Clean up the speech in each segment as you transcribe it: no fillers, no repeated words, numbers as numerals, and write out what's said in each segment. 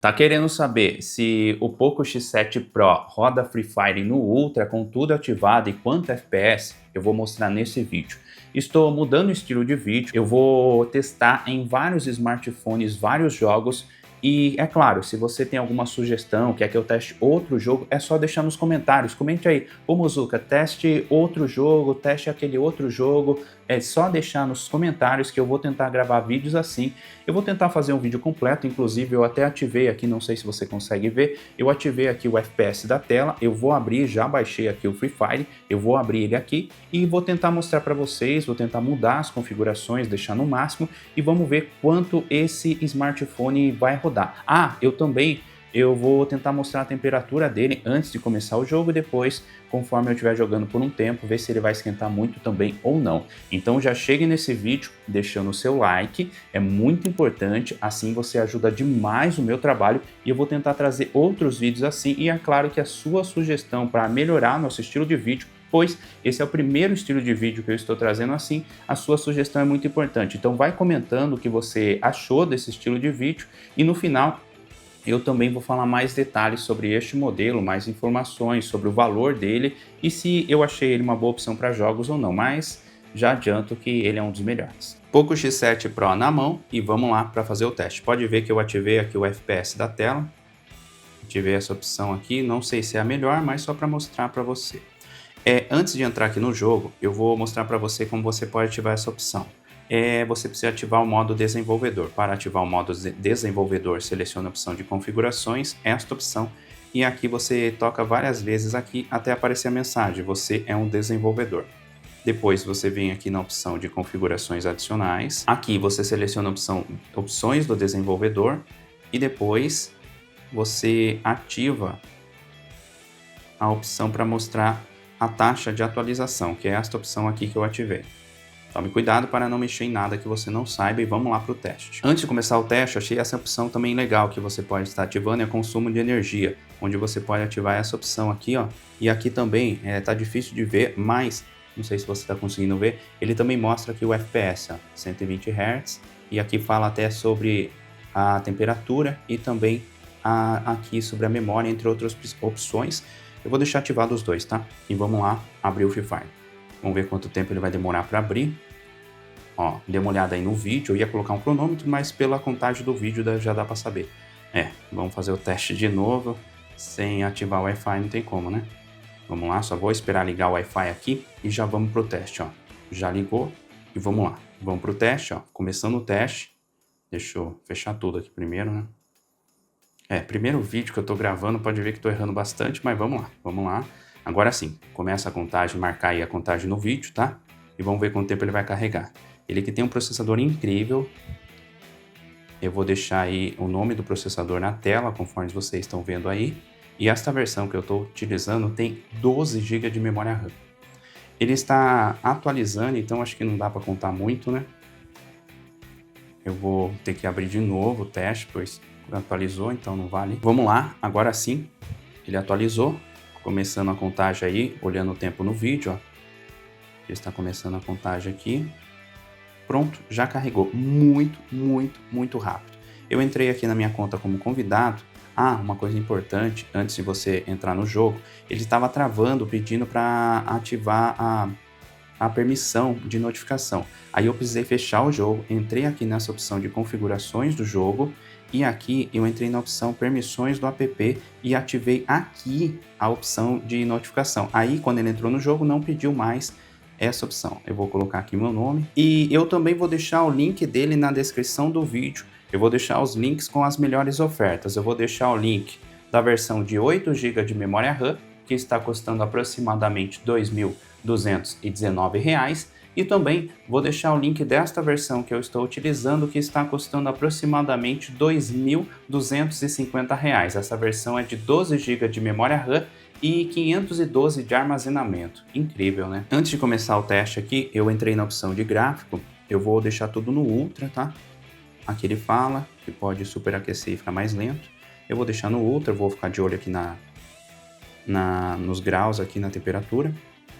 Tá querendo saber se o Poco X7 Pro roda Free Fire no Ultra com tudo ativado e quanto FPS? Eu vou mostrar nesse vídeo. Estou mudando o estilo de vídeo, eu vou testar em vários smartphones, vários jogos. E é claro, se você tem alguma sugestão, quer que eu teste outro jogo, é só deixar nos comentários. Comente aí, ô Muzuka, teste outro jogo, teste aquele outro jogo. É só deixar nos comentários que eu vou tentar gravar vídeos assim. Eu vou tentar fazer um vídeo completo, inclusive eu até ativei aqui, não sei se você consegue ver, eu ativei aqui o FPS da tela, eu vou abrir, já baixei aqui o Free Fire, eu vou abrir ele aqui e vou tentar mostrar para vocês, vou tentar mudar as configurações, deixar no máximo e vamos ver quanto esse smartphone vai rodar. Eu vou tentar mostrar a temperatura dele antes de começar o jogo e depois, conforme eu estiver jogando por um tempo, ver se ele vai esquentar muito também ou não. Então já chegue nesse vídeo deixando o seu like, é muito importante, assim você ajuda demais o meu trabalho e eu vou tentar trazer outros vídeos assim e é claro que a sua sugestão para melhorar nosso estilo de vídeo, pois esse é o primeiro estilo de vídeo que eu estou trazendo assim, a sua sugestão é muito importante. Então vai comentando o que você achou desse estilo de vídeo e no final eu também vou falar mais detalhes sobre este modelo, mais informações sobre o valor dele e se eu achei ele uma boa opção para jogos ou não, mas já adianto que ele é um dos melhores. Poco X7 Pro na mão e vamos lá para fazer o teste. Pode ver que eu ativei aqui o FPS da tela, ativei essa opção aqui, não sei se é a melhor, mas só para mostrar para você. Antes de entrar aqui no jogo, eu vou mostrar para você como você pode ativar essa opção. Você precisa ativar o modo desenvolvedor. Para ativar o modo desenvolvedor, selecione a opção de configurações, esta opção, e aqui você toca várias vezes aqui até aparecer a mensagem, você é um desenvolvedor. Depois você vem aqui na opção de configurações adicionais, aqui você seleciona a opção opções do desenvolvedor e depois você ativa a opção para mostrar a taxa de atualização, que é esta opção aqui que eu ativei. Tome cuidado para não mexer em nada que você não saiba e vamos lá para o teste. Antes de começar o teste, achei essa opção também legal que você pode estar ativando, é consumo de energia, onde você pode ativar essa opção aqui, ó. E aqui também, tá difícil de ver, mas não sei se você está conseguindo ver, ele também mostra aqui o FPS, ó, 120 Hz, e aqui fala até sobre a temperatura e também aqui sobre a memória, entre outras opções. Eu vou deixar ativado os dois, tá? E vamos lá abrir o Free Fire. Vamos ver quanto tempo ele vai demorar para abrir. Ó, dê uma olhada aí no vídeo. Eu ia colocar um cronômetro, mas pela contagem do vídeo já dá para saber. Vamos fazer o teste de novo. Sem ativar o Wi-Fi não tem como, né? Vamos lá, só vou esperar ligar o Wi-Fi aqui e já vamos pro teste, ó. Já ligou e vamos lá. Vamos pro teste, ó. Começando o teste. Deixa eu fechar tudo aqui primeiro, né? Primeiro vídeo que eu tô gravando, pode ver que tô errando bastante, mas vamos lá, vamos lá. Agora sim, começa a contagem, marcar aí a contagem no vídeo, tá? E vamos ver quanto tempo ele vai carregar. Ele que tem um processador incrível. Eu vou deixar aí o nome do processador na tela, conforme vocês estão vendo aí. E esta versão que eu estou utilizando tem 12 GB de memória RAM. Ele está atualizando, então acho que não dá para contar muito, né? Eu vou ter que abrir de novo o teste, pois atualizou, então não vale. Vamos lá, agora sim, ele atualizou. Começando a contagem aí, olhando o tempo no vídeo, ó. Ele está começando a contagem aqui. Pronto, já carregou. Muito rápido. Eu entrei aqui na minha conta como convidado. Uma coisa importante, antes de você entrar no jogo, ele estava travando, pedindo para ativar a permissão de notificação. Aí eu precisei fechar o jogo, entrei aqui nessa opção de configurações do jogo e aqui eu entrei na opção permissões do app e ativei aqui a opção de notificação. Aí quando ele entrou no jogo não pediu mais essa opção. Eu vou colocar aqui meu nome e eu também vou deixar o link dele na descrição do vídeo. Eu vou deixar os links com as melhores ofertas. Eu vou deixar o link da versão de 8 GB de memória RAM, que está custando aproximadamente R$ 2.219. E também vou deixar o link desta versão que eu estou utilizando, que está custando aproximadamente R$ 2.250. Essa versão é de 12 GB de memória RAM e 512 de armazenamento. Incrível, né? Antes de começar o teste aqui, eu entrei na opção de gráfico. Eu vou deixar tudo no Ultra, tá? Aqui ele fala que pode superaquecer e ficar mais lento. Eu vou deixar no Ultra, vou ficar de olho aqui nos graus, aqui na temperatura.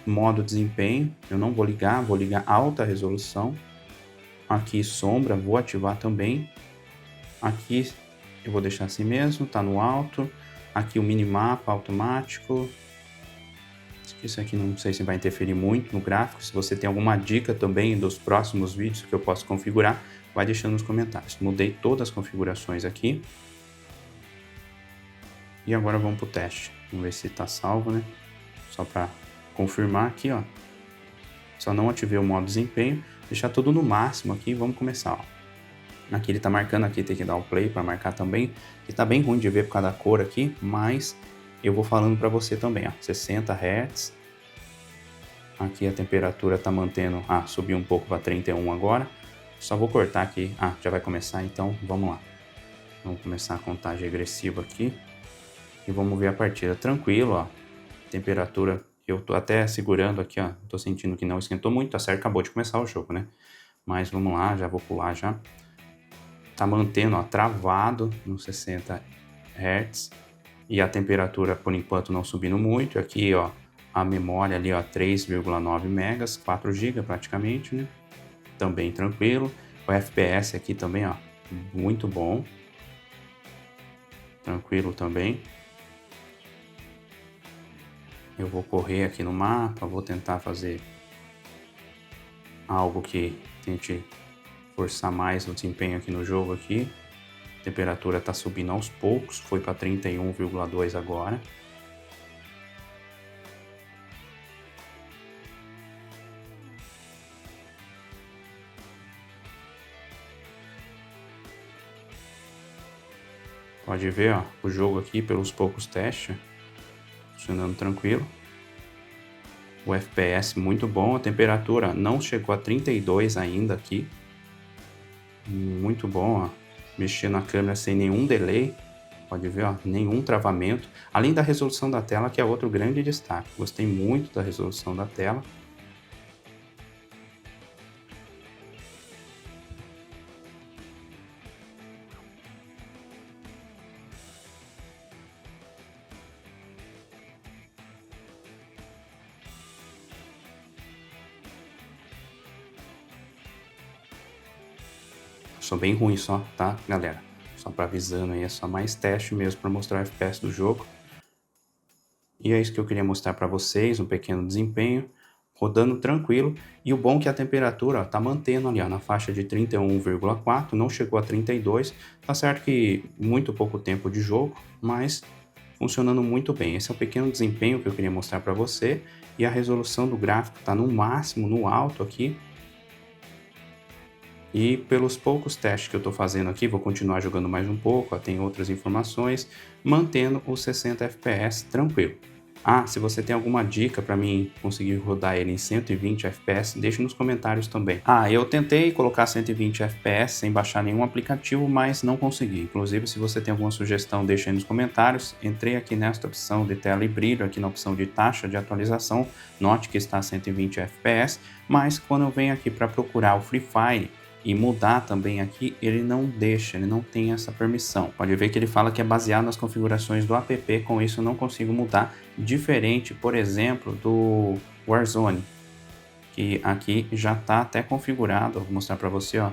Modo desempenho, eu não vou ligar alta resolução. Aqui sombra, vou ativar também. Aqui Eu vou deixar assim mesmo, tá no alto. Aqui o minimapa automático. Isso aqui não sei se vai interferir muito no gráfico. Se você tem alguma dica também dos próximos vídeos que eu posso configurar, vai deixando nos comentários. Mudei todas as configurações aqui. E agora vamos pro teste. Vamos ver se tá salvo, né? Só para confirmar aqui, ó. Só não ativei o modo desempenho. Deixar tudo no máximo aqui e vamos começar, ó. Aqui ele tá marcando, aqui tem que dar o play para marcar também. Que tá bem ruim de ver por causa da cor aqui, mas eu vou falando para você também, ó. 60 Hz. Aqui a temperatura tá mantendo, subiu um pouco para 31 agora. Só vou cortar aqui, já vai começar, então vamos lá. Vamos começar a contagem regressiva aqui. E vamos ver a partida. Tranquilo, ó. Temperatura, eu tô até segurando aqui, ó. Tô sentindo que não esquentou muito, tá certo, acabou de começar o jogo, né? Mas vamos lá, já vou pular já. Tá mantendo, ó, travado no 60 Hz. E a temperatura, por enquanto, não subindo muito. Aqui, ó, a memória ali, ó, 3,9 megas, 4 GB praticamente, né? Também tranquilo. O FPS aqui também, ó, muito bom. Tranquilo também. Eu vou correr aqui no mapa, vou tentar fazer algo que tente forçar mais o desempenho aqui no jogo aqui. A temperatura está subindo aos poucos, foi para 31,2 agora. Pode ver, ó, o jogo aqui pelos poucos testes, funcionando tranquilo. O FPS muito bom, a temperatura não chegou a 32 ainda aqui. Muito bom, ó. Mexer na câmera sem nenhum delay. Pode ver, ó, nenhum travamento. Além da resolução da tela, que é outro grande destaque. Gostei muito da resolução da tela. Sou bem ruim só, tá, galera? Só para avisando aí, é só mais teste mesmo para mostrar o FPS do jogo. E é isso que eu queria mostrar para vocês, um pequeno desempenho, rodando tranquilo. E o bom é que a temperatura, ó, tá mantendo ali, ó, na faixa de 31,4, não chegou a 32. Tá certo que muito pouco tempo de jogo, mas funcionando muito bem. Esse é o pequeno desempenho que eu queria mostrar para você. E a resolução do gráfico tá no máximo, no alto aqui. E pelos poucos testes que eu estou fazendo aqui, vou continuar jogando mais um pouco, ó, tem outras informações, mantendo os 60 FPS tranquilo. Se você tem alguma dica para mim conseguir rodar ele em 120 FPS, deixe nos comentários também. Eu tentei colocar 120 FPS sem baixar nenhum aplicativo, mas não consegui. Inclusive, se você tem alguma sugestão, deixe aí nos comentários. Entrei aqui nesta opção de tela e brilho, aqui na opção de taxa de atualização, note que está a 120 FPS, mas quando eu venho aqui para procurar o Free Fire, e mudar também aqui, ele não deixa, ele não tem essa permissão. Pode ver que ele fala que é baseado nas configurações do app, com isso eu não consigo mudar, diferente, por exemplo, do Warzone, que aqui já está até configurado, vou mostrar para você, ó,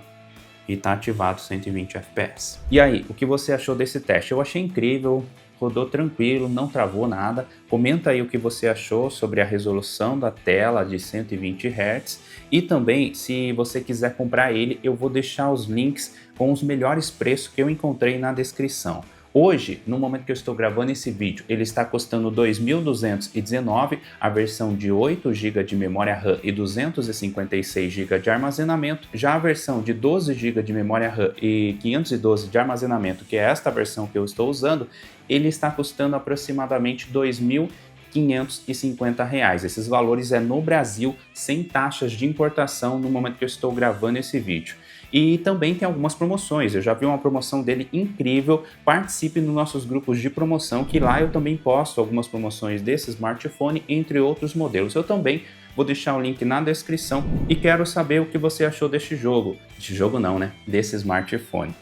e está ativado 120 FPS. E aí, o que você achou desse teste? Eu achei incrível, rodou tranquilo, não travou nada. Comenta aí o que você achou sobre a resolução da tela de 120 Hz e também, se você quiser comprar ele, eu vou deixar os links com os melhores preços que eu encontrei na descrição. Hoje, no momento que eu estou gravando esse vídeo, ele está custando R$ 2.219, a versão de 8 GB de memória RAM e 256 GB de armazenamento. Já a versão de 12 GB de memória RAM e 512 de armazenamento, que é esta versão que eu estou usando, ele está custando aproximadamente R$ 2.550. Esses valores é no Brasil, sem taxas de importação no momento que eu estou gravando esse vídeo. E também tem algumas promoções, eu já vi uma promoção dele incrível, participe nos nossos grupos de promoção, que lá eu também posto algumas promoções desse smartphone, entre outros modelos. Eu também vou deixar o link na descrição e quero saber o que você achou deste jogo. Deste jogo não, né? Desse smartphone.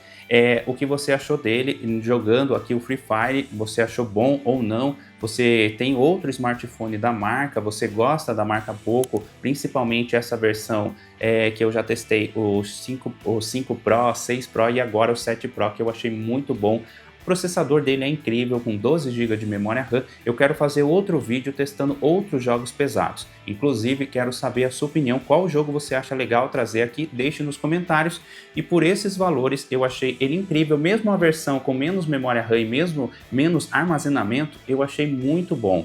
o que você achou dele jogando aqui o Free Fire, você achou bom ou não? Você tem outro smartphone da marca, você gosta da marca Poco, principalmente essa versão que eu já testei, o 5 Pro, 6 Pro e agora o 7 Pro, que eu achei muito bom. O processador dele é incrível, com 12 GB de memória RAM. Eu quero fazer outro vídeo testando outros jogos pesados. Inclusive, quero saber a sua opinião, qual jogo você acha legal trazer aqui, deixe nos comentários. E por esses valores, eu achei ele incrível, mesmo a versão com menos memória RAM e mesmo menos armazenamento, eu achei muito bom.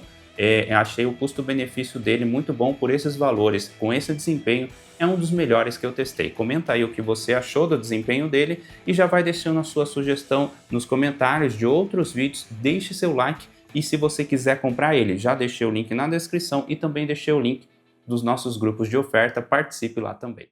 Achei o custo-benefício dele muito bom por esses valores, com esse desempenho, é um dos melhores que eu testei. Comenta aí o que você achou do desempenho dele e já vai deixando a sua sugestão nos comentários de outros vídeos, deixe seu like e se você quiser comprar ele, já deixei o link na descrição e também deixei o link dos nossos grupos de oferta, participe lá também.